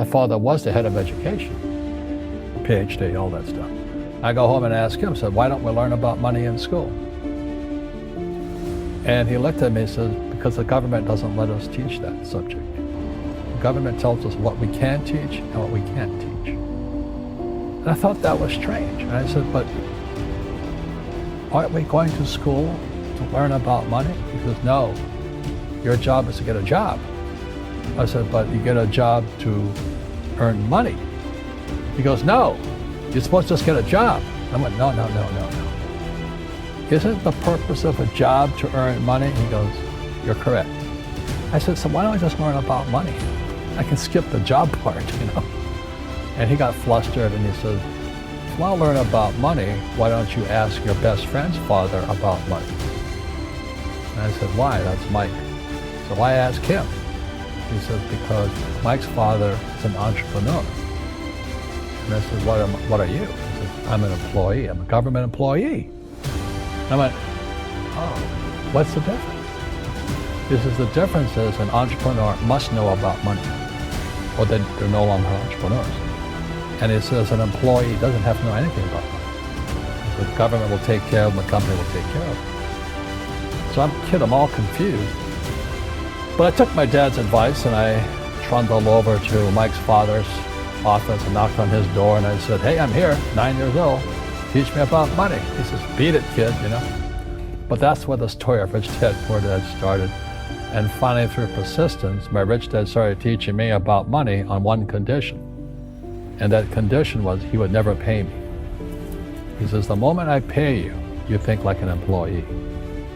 My father was the head of education, PhD, all that stuff. I go home and ask him, said, why don't we learn about money in school? And he looked at me and said, because the government doesn't let us teach that subject. The government tells us what we can teach and what we can't teach. And I thought that was strange. And I said, but aren't we going to school to learn about money? He says, no, your job is to get a job. I said, but you get a job to earn money. He goes, no, you're supposed to just get a job. I went, no. Isn't the purpose of a job to earn money? He goes, you're correct. I said, so why don't I just learn about money? I can skip the job part, And he got flustered and he said, if you want to learn about money, why don't you ask your best friend's father about money? And I said, why? That's Mike. So why ask him? He said, because Mike's father is an entrepreneur. And I said, what are you? He said, I'm an employee. I'm a government employee. And I went, oh, what's the difference? He says, the difference is an entrepreneur must know about money, or they're no longer entrepreneurs. And he says, an employee doesn't have to know anything about money. The government will take care of them, the company will take care of them. So I'm all confused. But I took my dad's advice and I trundled over to Mike's father's office and knocked on his door and I said, hey, I'm here, 9 years old, teach me about money. He says, beat it, kid, But that's where the story of Rich Dad, Poor Dad started. And finally, through persistence, my rich dad started teaching me about money on one condition. And that condition was he would never pay me. He says, the moment I pay you, you think like an employee.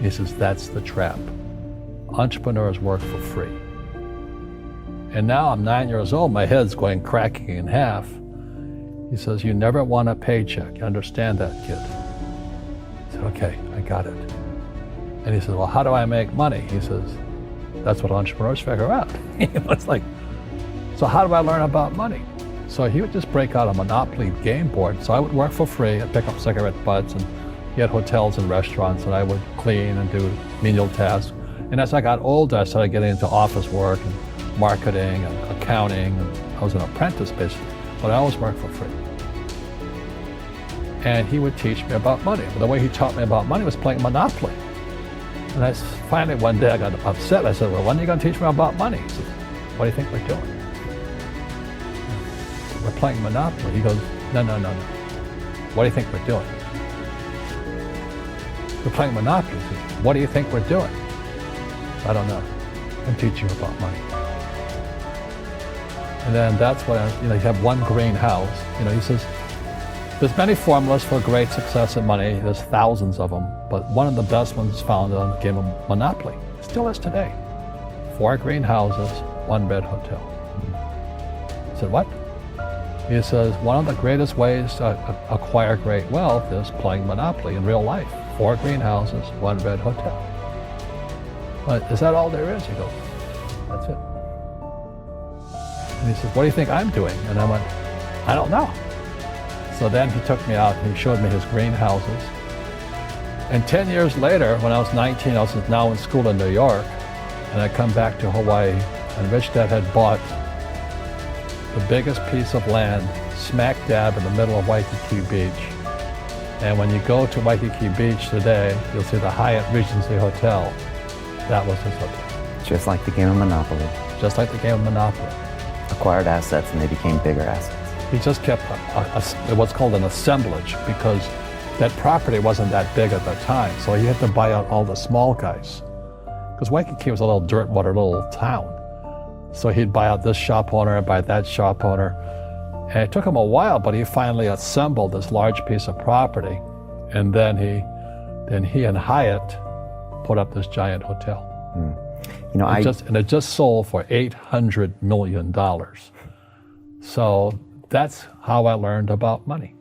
He says, that's the trap. Entrepreneurs work for free. And now I'm 9 years old, my head's going cracking in half. He says, you never want a paycheck. You understand that, kid? I said, okay, I got it. And he says, well, how do I make money? He says, that's what entrepreneurs figure out. It's like, so how do I learn about money? So he would just break out a Monopoly game board. So I would work for free and pick up cigarette butts, and he had hotels and restaurants, and I would clean and do menial tasks. And as I got older, I started getting into office work and marketing and accounting. And I was an apprentice, basically, but I always worked for free. And he would teach me about money. But the way he taught me about money was playing Monopoly. And finally, one day I got upset. I said, well, when are you going to teach me about money? He says, what do you think we're doing? We're playing Monopoly. He goes, no. What do you think we're doing? We're playing Monopoly. He says, what do you think we're doing? I don't know. I'm teaching you about money. And then that's when, you have one green house. He says, there's many formulas for great success in money. There's thousands of them, but one of the best ones found on the game of Monopoly. It still is today. 4 green houses, 1 red hotel. I said, what? He says, one of the greatest ways to acquire great wealth is playing Monopoly in real life. 4 green houses, 1 red hotel. But is that all there is? He goes, that's it. And he says, what do you think I'm doing? And I went, I don't know. So then he took me out and he showed me his greenhouses. And 10 years later, when I was 19, I was now in school in New York, and I come back to Hawaii, and Rich Dad had bought the biggest piece of land smack dab in the middle of Waikiki Beach. And when you go to Waikiki Beach today, you'll see the Hyatt Regency Hotel. That was his hotel. Just like the game of Monopoly. Just like the game of Monopoly. Acquired assets and they became bigger assets. He just kept what's called an assemblage, because that property wasn't that big at the time, so he had to buy out all the small guys. Because Waikiki was a little dirt water little town. So he'd buy out this shop owner and buy that shop owner. And it took him a while, but he finally assembled this large piece of property. And then he and Hyatt put up this giant hotel. And it just sold for $800 million. So that's how I learned about money.